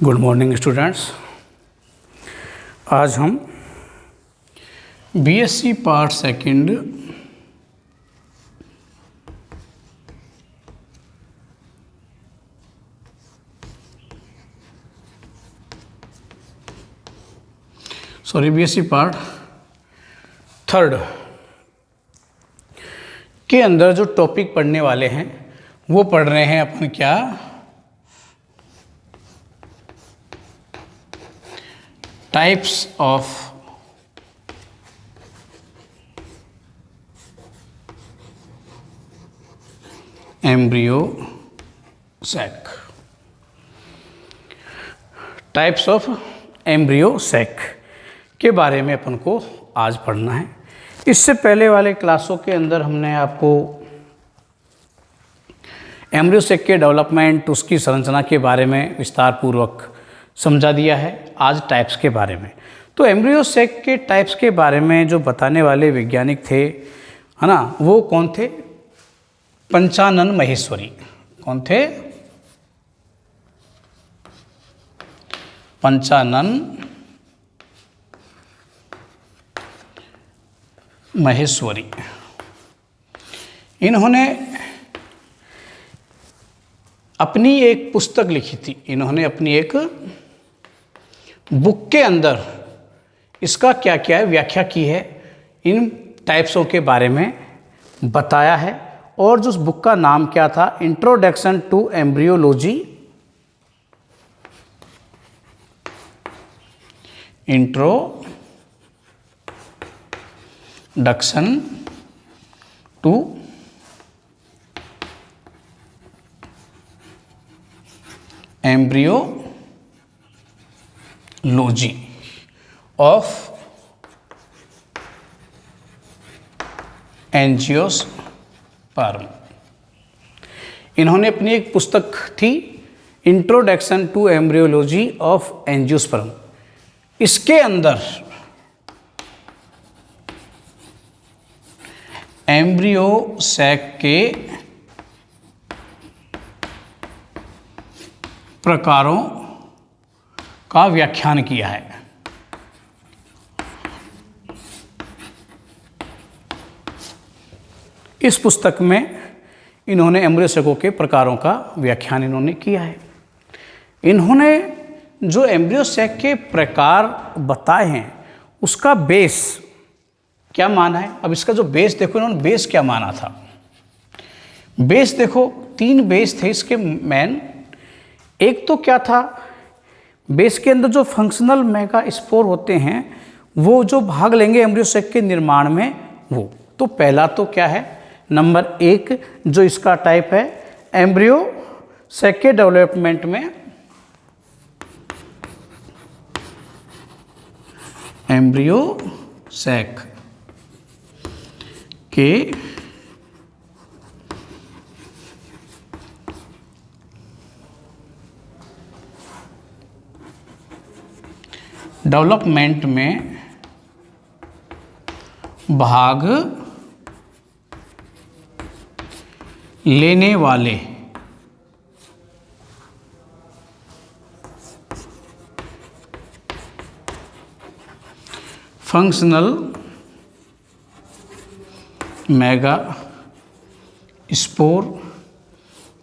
Good morning students. आज हम BSc part second BSc part third के अंदर जो टॉपिक पढ़ने वाले हैं वो पढ़ रहे हैं अपन क्या, types of embryo sac. Types of embryo sac के बारे में अपन को आज पढ़ना है। इससे पहले वाले क्लासों के अंदर हमने आपको एम्ब्रियो सैक के डेवलपमेंट, उसकी संरचना के बारे में विस्तार पूर्वक समझा दिया है। आज टाइप्स के बारे में, तो एम्ब्रियो सैक के टाइप्स के बारे में जो बताने वाले वैज्ञानिक थे, है ना, वो कौन थे? पंचानन महेश्वरी। कौन थे? पंचानन महेश्वरी। इन्होंने अपनी एक पुस्तक लिखी थी। इन्होंने अपनी एक बुक के अंदर इसका क्या क्या है व्याख्या की है, इन टाइप्सों के बारे में बताया है। और जो उस बुक का नाम क्या था? Introduction to embryology. Introduction to embryology of angiosperm. इन्होंने अपनी एक पुस्तक थी introduction to embryology of angiosperm. इसके अंदर एम्ब्रियो सैक के प्रकारों का व्याख्यान किया है। इस पुस्तक में इन्होंने एम्ब्रियो सैकों के प्रकारों का व्याख्यान इन्होंने किया है। इन्होंने जो एम्ब्रियो सैक के प्रकार बताए हैं उसका बेस क्या माना है। अब इसका जो बेस देखो, इन्होंने बेस क्या माना था। बेस देखो, 3 बेस थे इसके मेन। एक तो क्या था, बेस के अंदर जो फंक्शनल मेगा स्पोर होते हैं वो जो भाग लेंगे एम्ब्रियो सैक के निर्माण में, वो तो पहला तो क्या है, नंबर 1 जो इसका टाइप है एम्ब्रियो सैक के डेवलपमेंट में, एम्ब्रियो सैक के डेवलपमेंट में भाग लेने वाले फंक्शनल मेगा स्पोर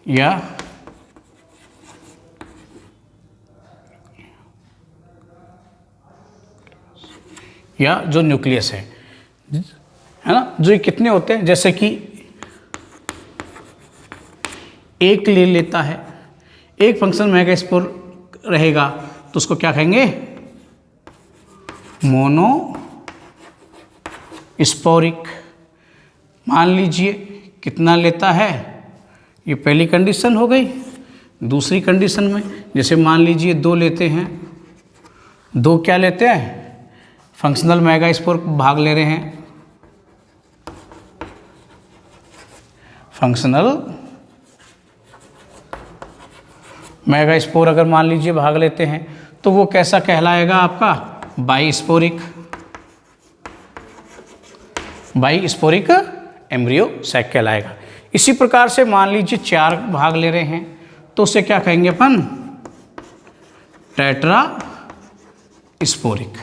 या जो न्यूक्लियस है ना, जो ये कितने होते हैं, जैसे कि एक ले लेता है, एक फंक्शन मेगा स्पोर रहेगा तो उसको क्या कहेंगे? Mono sporic. मान लीजिए कितना लेता है, ये पहली कंडीशन हो गई। दूसरी कंडीशन में जैसे मान लीजिए 2 लेते हैं, 2 क्या लेते हैं? फंक्शनल मेगा स्पोर भाग ले रहे हैं। फंक्शनल मेगा स्पोर अगर मान लीजिए भाग लेते हैं तो वो कैसा कहलाएगा आपका? बाईस्पोरिक। बाईस्पोरिक एम्ब्रियो सैक कहलाएगा। इसी प्रकार से मान लीजिए 4 भाग ले रहे हैं तो उसे क्या कहेंगे अपन? Tetra sporic.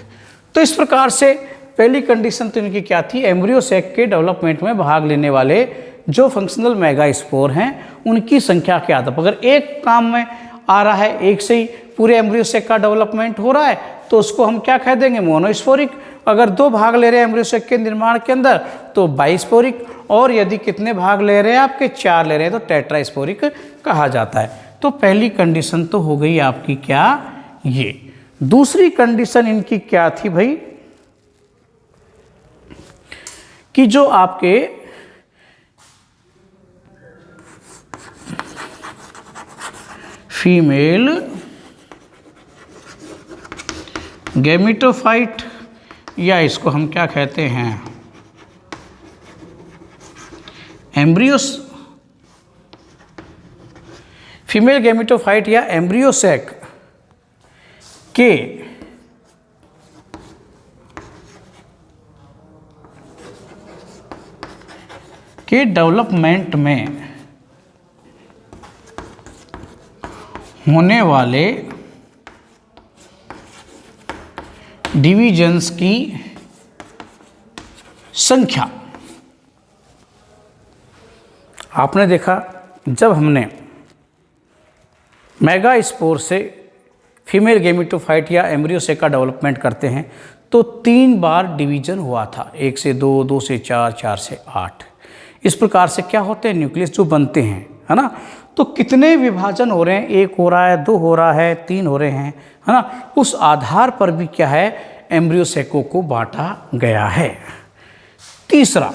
तो इस प्रकार से पहली कंडीशन तो इनकी क्या थी, एम्ब्रियो सैक के डेवलपमेंट में भाग लेने वाले जो फंक्शनल मेगास्पोर हैं उनकी संख्या के आधार पर, अगर एक काम में आ रहा है, एक से ही पूरे एम्ब्रियो सैक का डेवलपमेंट हो रहा है तो उसको हम क्या कह देंगे, मोनोस्पोरिक। अगर दो भाग ले रहे हैं एम्ब्रियो सैक के निर्माण के अंदर तो बाइस्पोरिक, और यदि कितने भाग ले रहे हैं आपके, 4 ले रहे हैं तो टेट्रास्पोरिक कहा जाता है। तो पहली कंडीशन तो हो गई आपकी क्या, ये। दूसरी कंडीशन इनकी क्या थी भाई, कि जो आपके फीमेल गैमेटोफाइट, या इसको हम क्या कहते हैं, एम्ब्रियोस, फीमेल गैमेटोफाइट या एम्ब्रियो सैक के डेवलपमेंट में होने वाले डिवीजन्स की संख्या। आपने देखा जब हमने मेगास्पोर से फीमेल गैमेटोफाइट या एम्ब्रियो सैक का डेवलपमेंट करते हैं तो 3 बार डिवीजन हुआ था, 1 से 2, 2 से 4, 4 से 8। इस प्रकार से क्या होते हैं, न्यूक्लियस जो बनते हैं, है ना। तो कितने विभाजन हो रहे हैं, 1 हो रहा है, 2 हो रहा है, 3 हो रहे हैं, है ना। उस आधार पर भी क्या है, एम्ब्रियो सैकों को बांटा गया है। तीसरा,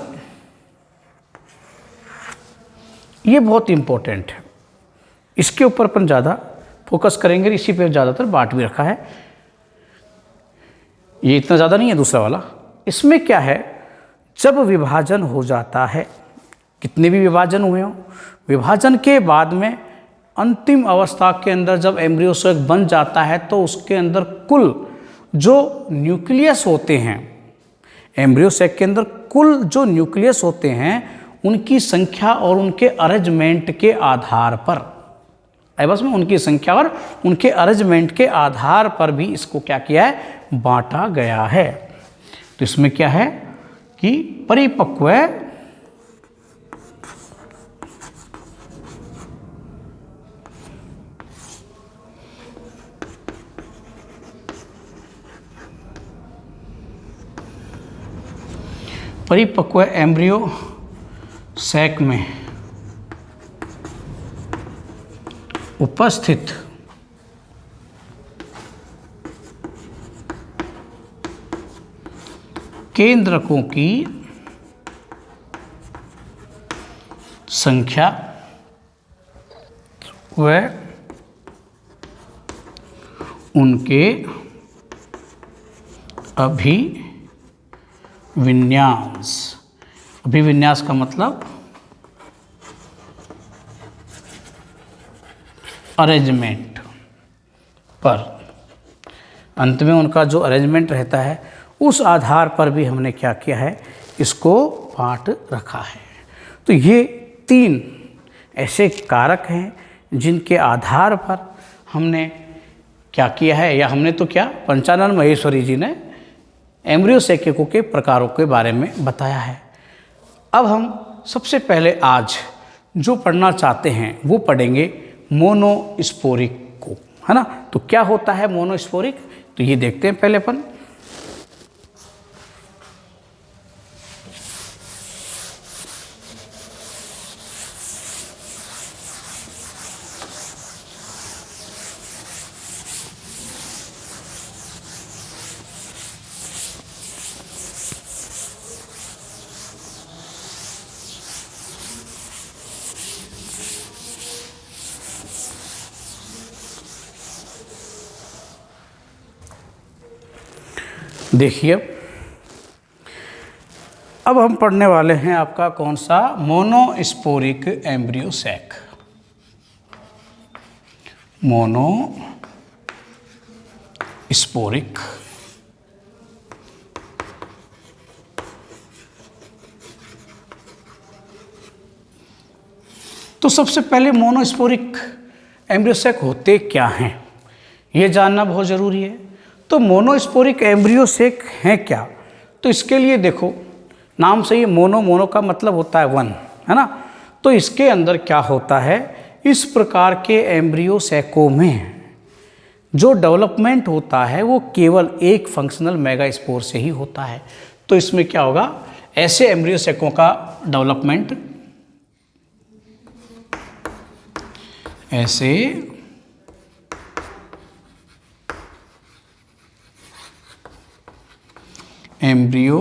ये बहुत इंपॉर्टेंट है, इसके ऊपर अपन ज़्यादा फोकस करेंगे, इसी पे ज़्यादातर बांट भी रखा है, ये इतना ज़्यादा नहीं है दूसरा वाला। इसमें क्या है, जब विभाजन हो जाता है, कितने भी विभाजन हुए हों, विभाजन के बाद में अंतिम अवस्था के अंदर जब एम्ब्रियो सैक बन जाता है तो उसके अंदर कुल जो न्यूक्लियस होते हैं, एम्ब्रियो सैक के अंदर कुल जो न्यूक्लियस होते हैं उनकी संख्या और उनके अरेंजमेंट के आधार पर, बस में उनकी संख्या और उनके अरेंजमेंट के आधार पर भी इसको क्या किया है, बांटा गया है। तो इसमें क्या है कि परिपक्व एम्ब्रियो सैक में उपस्थित केंद्रकों की संख्या व उनके अभिविन्यास, अभिविन्यास का मतलब अरेंजमेंट पर, अंत में उनका जो अरेंजमेंट रहता है उस आधार पर भी हमने क्या किया है, इसको बांट रखा है। तो ये 3 ऐसे कारक हैं जिनके आधार पर हमने क्या किया है, या हमने तो क्या, पंचानन महेश्वरी जी ने एम्ब्रियो सैकों के प्रकारों के बारे में बताया है। अब हम सबसे पहले आज जो पढ़ना चाहते हैं वो पढ़ेंगे मोनोस्पोरिक को, है ना। तो क्या होता है मोनोस्पोरिक, तो ये देखते हैं पहले अपन। देखिए अब हम पढ़ने वाले हैं आपका कौन सा, मोनोस्पोरिक एम्ब्रियो सैक। मोनोस्पोरिक तो सबसे पहले मोनोस्पोरिक एम्ब्रियो सैक होते क्या हैं ये जानना बहुत ज़रूरी है। तो मोनोस्पोरिक एम्ब्रियो सेक हैं क्या? तो इसके लिए देखो, नाम से ही मोनो का मतलब होता है वन, है ना। तो इसके अंदर क्या होता है, इस प्रकार के एम्ब्रियो सैकों में जो डेवलपमेंट होता है वो केवल एक फंक्शनल मेगास्पोर से ही होता है। तो इसमें क्या होगा, ऐसे एम्ब्रियो सैकों का डेवलपमेंट, ऐसे एम्ब्रियो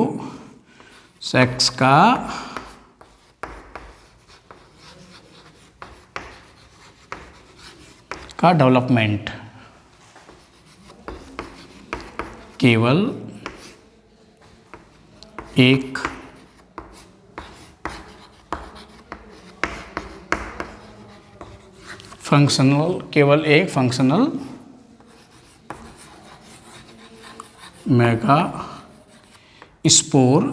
सेक्स का डेवलपमेंट केवल एक फंक्शनल मेगा स्पोर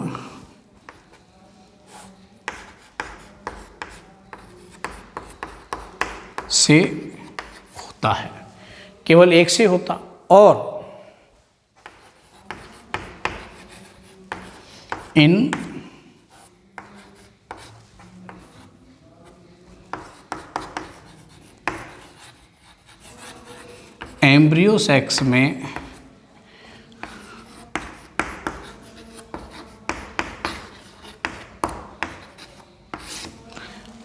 से होता है, केवल एक से होता। और इन एम्ब्रियो सेक्स में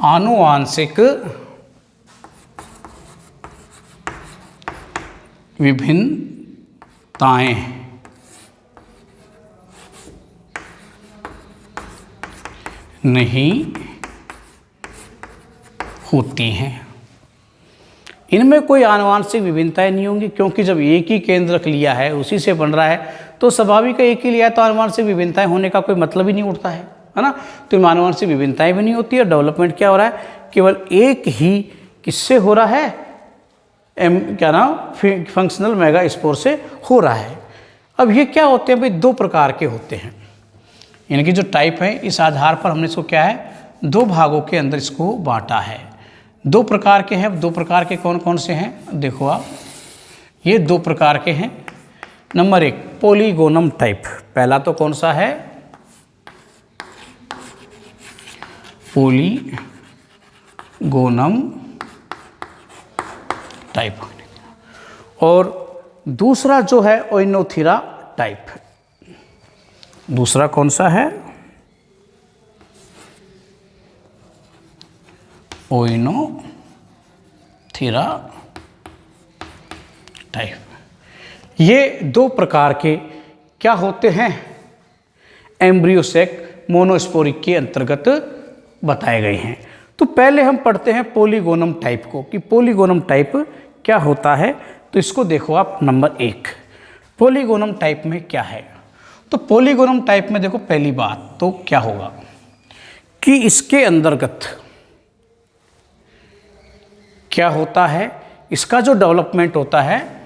आनुवांशिक विभिन्नताएं नहीं होती हैं। इनमें कोई आनुवांशिक विभिन्नताएं नहीं होंगी, क्योंकि जब एक ही केंद्रक लिया है, उसी से बन रहा है, तो स्वाभाविक है एक ही लिया है, तो आनुवांशिक विभिन्नताएं होने का कोई मतलब ही नहीं उठता है ना। तो आनुवांशिक विभिन्नताएं भी नहीं होती है। डेवलपमेंट क्या हो रहा है, केवल एक ही किससे हो रहा है, क्या नाम, फंक्शनल मेगा स्पोर से हो रहा है। अब ये क्या होते हैं भाई, दो प्रकार के होते हैं, यानी कि जो टाइप है, इस आधार पर हमने इसको क्या है, दो भागों के अंदर इसको बांटा है। दो प्रकार के हैं। दो प्रकार के कौन कौन से हैं, देखो आप, ये दो प्रकार के हैं। नंबर एक, पॉलीगोनम टाइप। पहला तो कौन सा है, पॉलीगोनम टाइप। और दूसरा जो है ओइनोथिरा टाइप। दूसरा कौन सा है, ओइनोथिरा टाइप। ये दो प्रकार के क्या होते हैं, एम्ब्रियो सैक मोनोस्पोरिक के अंतर्गत बताए गए हैं। तो पहले हम पढ़ते हैं पॉलीगोनम टाइप को, कि पॉलीगोनम टाइप क्या होता है। तो इसको देखो आप, नंबर एक, पॉलीगोनम टाइप में क्या है। तो पॉलीगोनम टाइप में देखो, पहली बात तो क्या होगा कि इसके अंतर्गत क्या होता है, इसका जो डेवलपमेंट होता है,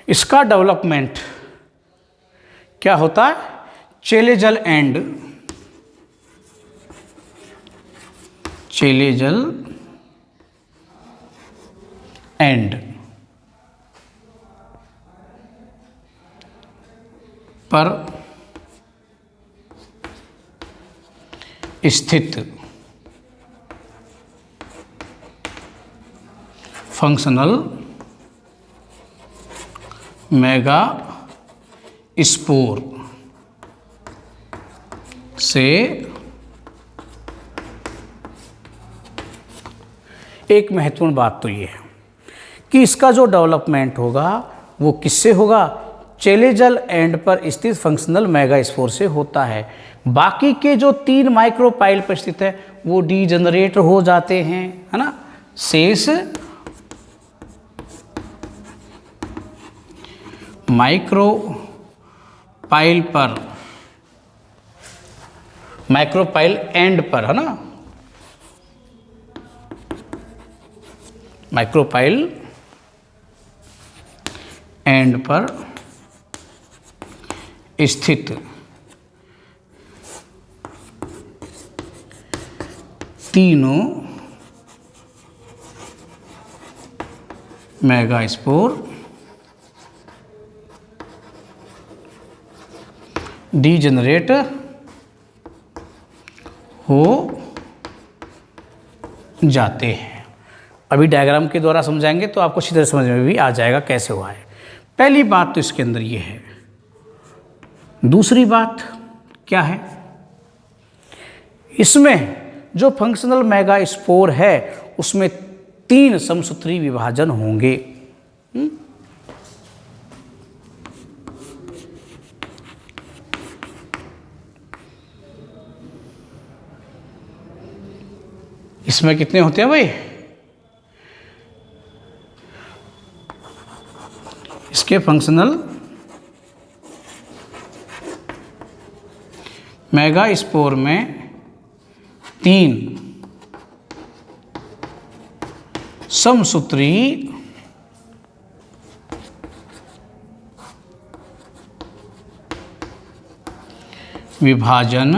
इसका डेवलपमेंट क्या होता है, चेलेजल एंड पर स्थित फंक्शनल मेगा स्पोर से एक महत्वपूर्ण बात तो ये है कि इसका जो डेवलपमेंट होगा वो किससे होगा, चेलेजल एंड पर स्थित फंक्शनल मेगा स्पोर से होता है। बाकी के जो 3 माइक्रोपाइल पर स्थित है वो डीजनरेट हो जाते हैं, है ना। शेष माइक्रोपाइल एंड पर, है ना, माइक्रोपाइल एंड पर स्थित तीनों मेगास्पोर डीजेनरेट हो जाते हैं। अभी डायग्राम के द्वारा समझाएंगे तो आपको अच्छी तरह समझ में भी आ जाएगा कैसे हुआ है। पहली बात तो इसके अंदर ये है। दूसरी बात क्या है, इसमें जो फंक्शनल मेगास्पोर है उसमें 3 समसूत्री विभाजन होंगे। इसमें कितने होते हैं भाई? इसके फंक्शनल मेगास्पोर में 3 समसूत्री विभाजन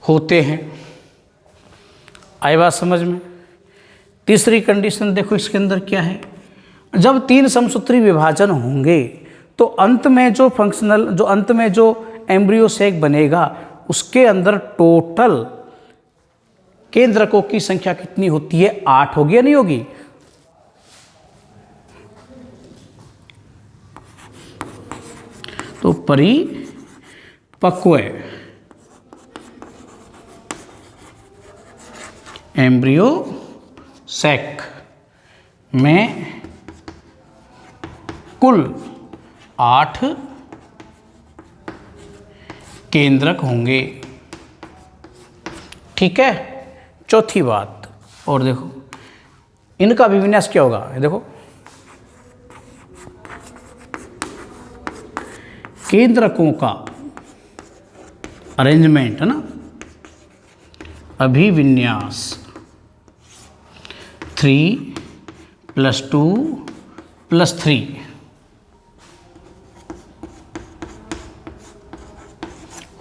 होते हैं। आई बात समझ में? तीसरी कंडीशन देखो इसके अंदर क्या है, जब 3 समसूत्री विभाजन होंगे तो अंत में जो एम्ब्रियो सैक बनेगा उसके अंदर टोटल केंद्रकों की संख्या कितनी होती है? 8 होगी या नहीं होगी? तो परिपक्व एम्ब्रियो सैक में कुल 8 केंद्रक होंगे। ठीक है। चौथी बात और देखो, इनका अभिविन्यास क्या होगा? देखो, केंद्रकों का अरेंजमेंट है ना, अभिविन्यास 3 + 2 + 3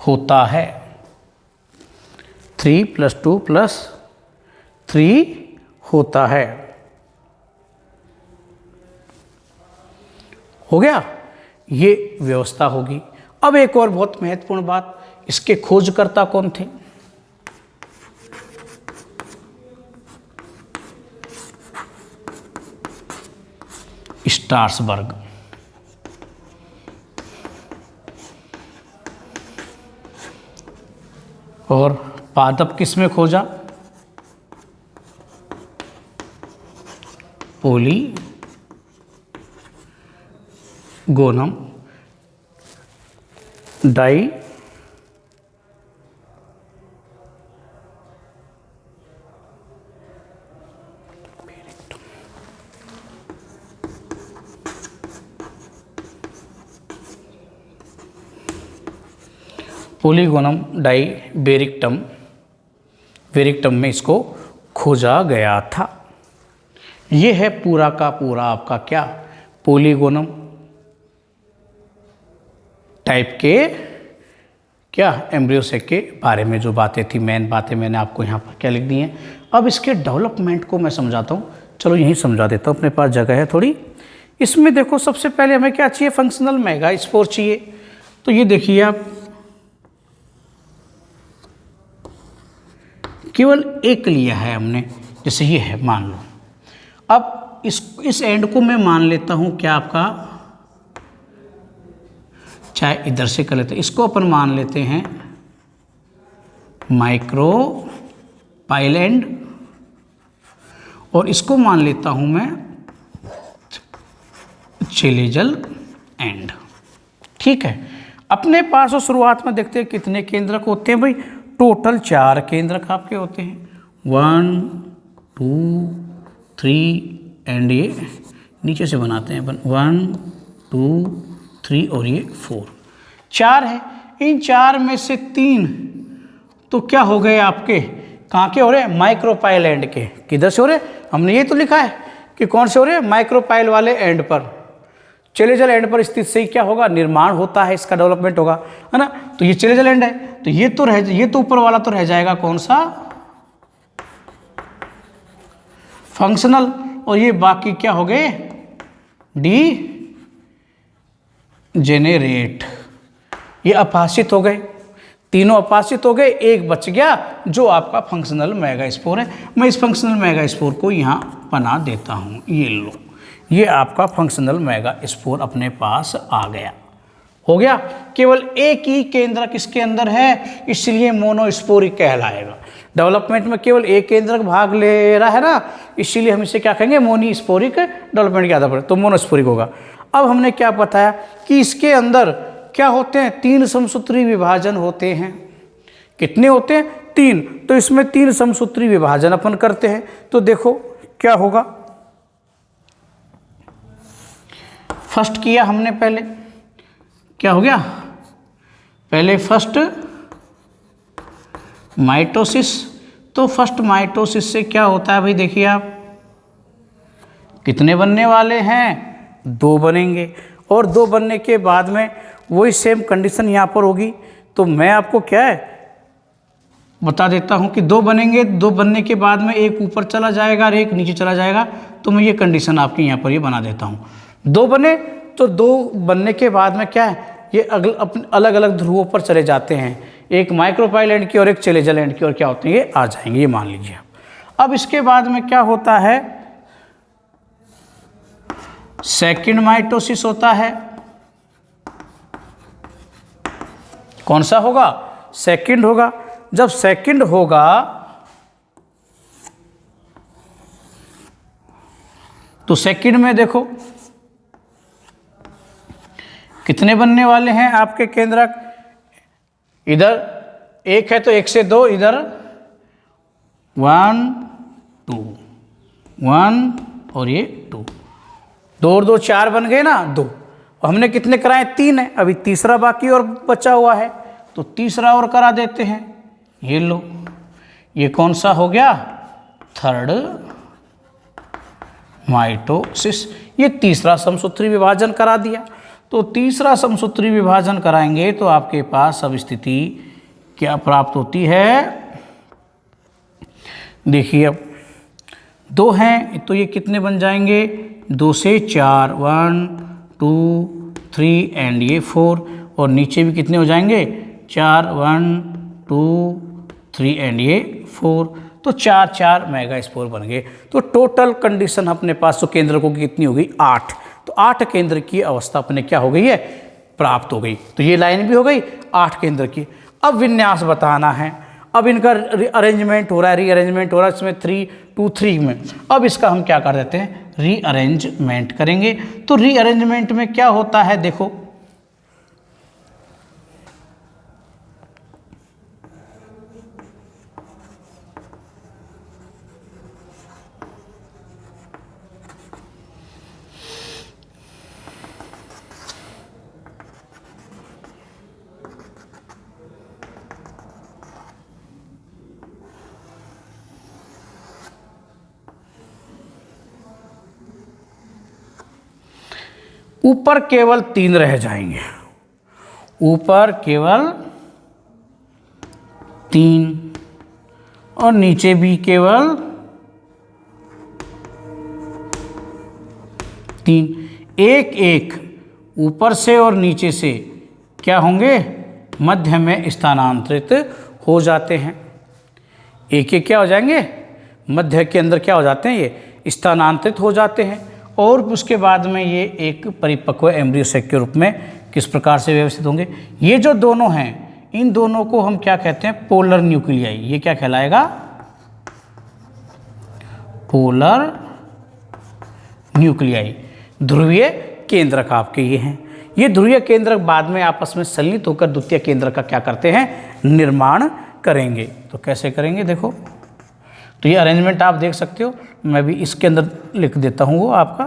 होता है। 3 + 2 + 3 होता है। हो गया, ये व्यवस्था होगी। अब एक और बहुत महत्वपूर्ण बात, इसके खोजकर्ता कौन थे? स्ट्रासबर्ग। और पादप किसमें खोजा? पोलीगोनम डाई पोलीगोनम डाई वेरिक्टम में इसको खोजा गया था। ये है पूरा का पूरा आपका क्या, पोलीगोनम टाइप के क्या एम्ब्रियो सैक के बारे में जो बातें थी, मेन बातें मैंने आपको यहाँ पर क्या लिख दी हैं। अब इसके डेवलपमेंट को मैं समझाता हूँ। चलो यहीं समझा देता हूँ, अपने पास जगह है थोड़ी। इसमें देखो, सबसे पहले हमें क्या चाहिए? फंक्शनल मेगास्पोर चाहिए। तो ये देखिए आप, केवल एक लिया है हमने, जैसे ये है मान लो। अब इस एंड को मैं मान लेता हूँ क्या आपका, चाहे इधर से कर लेते हैं, इसको अपन मान लेते हैं माइक्रो पाइल एंड, और इसको मान लेता हूँ मैं चेलेजल एंड। ठीक है। अपने पास शुरुआत में देखते हैं कितने केंद्रक होते हैं भाई? टोटल 4 केंद्रक आपके होते हैं। 1 2 3 एंड ये नीचे से बनाते हैं अपन, 1 2 3 और ये 4, 4 है। इन 4 में से 3 तो क्या हो गए आपके, कहाँ के हो रहे हैं? माइक्रोपाइल एंड के। किधर से हो रहे? हमने ये तो लिखा है कि कौन से हो रहे हैं? माइक्रोपाइल वाले एंड पर। चेलेजल एंड पर स्थित से ही क्या होगा, निर्माण होता है, इसका डेवलपमेंट होगा, है ना। तो ये चेलेजल एंड है, तो ये तो ऊपर वाला तो रह जाएगा कौन सा, फंक्शनल, और ये बाकी क्या हो गए, डी जेनेरेट, ये अपाशित हो गए, तीनों अपाशित हो गए, एक बच गया जो आपका फंक्शनल मेगास्पोर है। मैं इस फंक्शनल मेगास्पोर को यहाँ बना देता हूँ, ये लो, ये आपका फंक्शनल मेगास्पोर अपने पास आ गया, हो गया। केवल एक ही केंद्रक इसके अंदर है, इसलिए मोनोस्पोरिक कहलाएगा। डेवलपमेंट में केवल एक केंद्रक भाग ले रहा है ना, इसीलिए हम इसे क्या कहेंगे, मोनोस्पोरिक डेवलपमेंट के आधार पर, तो मोनोस्पोरिक होगा। अब हमने क्या बताया कि इसके अंदर क्या होते हैं, 3 समसूत्री विभाजन होते हैं। कितने होते हैं, 3। तो इसमें 3 समसूत्री विभाजन अपन करते हैं, तो देखो क्या होगा। फर्स्ट किया हमने पहले, क्या हो गया, पहले फर्स्ट माइटोसिस। तो फर्स्ट माइटोसिस से क्या होता है भाई, देखिए आप, कितने बनने वाले हैं, 2 बनेंगे, और 2 बनने के बाद में वही सेम कंडीशन यहाँ पर होगी। तो मैं आपको क्या है बता देता हूँ कि 2 बनेंगे, 2 बनने के बाद में एक ऊपर चला जाएगा और एक नीचे चला जाएगा। तो मैं ये कंडीशन आपकी यहाँ पर ये बना देता हूँ। 2 बने तो 2 बनने के बाद में क्या है, ये अलग अलग ध्रुवों पर चले जाते हैं, एक माइक्रोपाइल एंड की और एक चेलेजल एंड की, और क्या होते हैं, ये आ जाएंगे, ये मान लीजिए। अब इसके बाद में क्या होता है, सेकंड माइटोसिस होता है। कौन सा होगा, सेकंड होगा। जब सेकंड होगा तो सेकंड में देखो कितने बनने वाले हैं आपके केंद्रक, इधर 1 है तो 1 से 2, इधर 1 2 1 और ये 2, 2 और 2 4 बन गए ना, 2। हमने कितने कराए, 3 है, अभी तीसरा बाकी और बचा हुआ है, तो तीसरा और करा देते हैं। ये लो, ये कौन सा हो गया, थर्ड माइटोसिस। ये तीसरा समसूत्री विभाजन करा दिया। तो तीसरा समसूत्री विभाजन कराएंगे तो आपके पास अब स्थिति क्या प्राप्त होती है, देखिए अब 2 हैं तो ये कितने बन जाएंगे, 2 से 4, 1 2 3 एंड ये 4, और नीचे भी कितने हो जाएंगे, 4 1 2 3 एंड ये 4, तो 4 4 मेगास्पोर बन गए। तो टोटल कंडीशन अपने पास तो केंद्रकों की कितनी हो गई, 8। तो 8 केंद्र की अवस्था अपने क्या हो गई है, प्राप्त हो गई। तो ये लाइन भी हो गई 8 केंद्र की। अब विन्यास बताना है, अब इनका अरेंजमेंट हो रहा है, रीअरेंजमेंट हो रहा है, इसमें 3 2 3 में। अब इसका हम क्या कर देते हैं, रीअरेंजमेंट करेंगे। तो रीअरेंजमेंट में क्या होता है, देखो ऊपर केवल 3 रह जाएंगे, ऊपर केवल 3 और नीचे भी केवल 3, एक एक ऊपर से और नीचे से क्या होंगे, मध्य में स्थानांतरित हो जाते हैं। एक एक क्या हो जाएंगे, मध्य के अंदर क्या हो जाते हैं, ये स्थानांतरित हो जाते हैं। और उसके बाद में ये एक परिपक्व एम्ब्रियो सैक के रूप में किस प्रकार से व्यवस्थित होंगे। ये जो दोनों हैं, इन दोनों को हम क्या कहते हैं, पोलर न्यूक्लियाई। ये क्या कहलाएगा, पोलर न्यूक्लियाई। ध्रुवीय केंद्रक आपके ये हैं। ये ध्रुवीय केंद्रक बाद में आपस में संलित होकर द्वितीय केंद्रक का क्या करते हैं, निर्माण करेंगे। तो कैसे करेंगे देखो, तो ये अरेंजमेंट आप देख सकते हो, मैं भी इसके अंदर लिख देता हूँ, वो आपका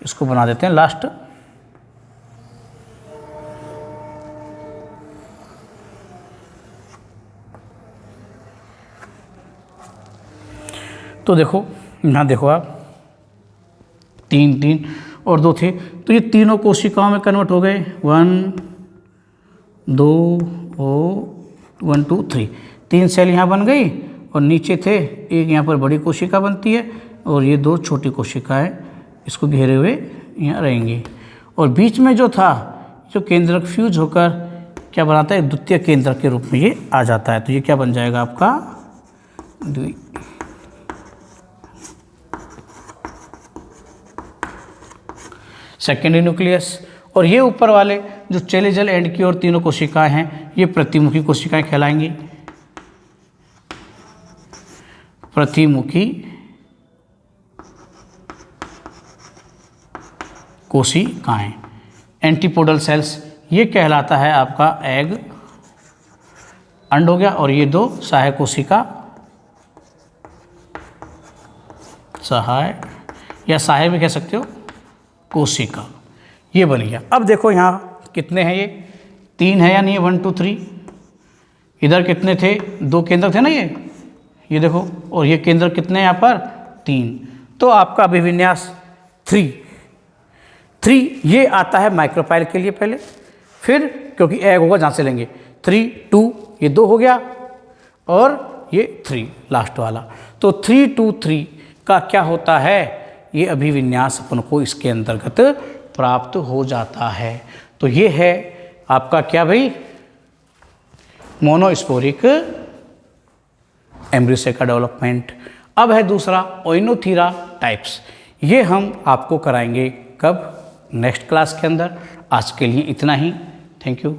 इसको बना देते हैं लास्ट। तो देखो यहाँ देखो आप 3 3 और 2 थे, तो ये तीनों कोशिकाओं में कन्वर्ट हो गए। 1 2 1 2 3, 3 सेल यहाँ बन गई और नीचे थे, एक यहाँ पर बड़ी कोशिका बनती है और ये 2 छोटी कोशिकाएं इसको घेरे हुए यहाँ रहेंगी। और बीच में जो था, जो केंद्रक फ्यूज होकर क्या बनाता है, द्वितीय केंद्रक के रूप में ये आ जाता है। तो ये क्या बन जाएगा आपका सेकेंडरी न्यूक्लियस। और ये ऊपर वाले जो चेलेजल एंड की और तीनों कोशिकाएं हैं, ये प्रतिमुखी कोशिकाएं कहलाएंगी। प्रतिमुखी कोशिकाएं, एंटीपोडल सेल्स, ये कहलाता है आपका एग, अंड हो गया। और ये 2 सहायक कोशिका, सहाय या सहाय भी कह सकते हो, कोशिका, ये बन गया। अब देखो यहाँ कितने हैं, ये 3 है या नहीं है, 1 2 3। इधर कितने थे, 2 केंद्र थे ना ये देखो, और ये केंद्र कितने हैं यहाँ पर, 3। तो आपका अभिविन्यास 3 ये आता है माइक्रोपाइल के लिए पहले, फिर क्योंकि एग होगा जहाँ से लेंगे, 3 2, ये 2 हो गया और ये 3 लास्ट वाला। तो 3 2 3 का क्या होता है, ये अभिविन्यास अपन को इसके अंतर्गत प्राप्त हो जाता है। तो ये है आपका क्या भाई, मोनोस्पोरिक एम्ब्रियो का डेवलपमेंट। अब है दूसरा ओइनोथीरा टाइप्स, ये हम आपको कराएंगे कब, नेक्स्ट क्लास के अंदर। आज के लिए इतना ही, थैंक यू।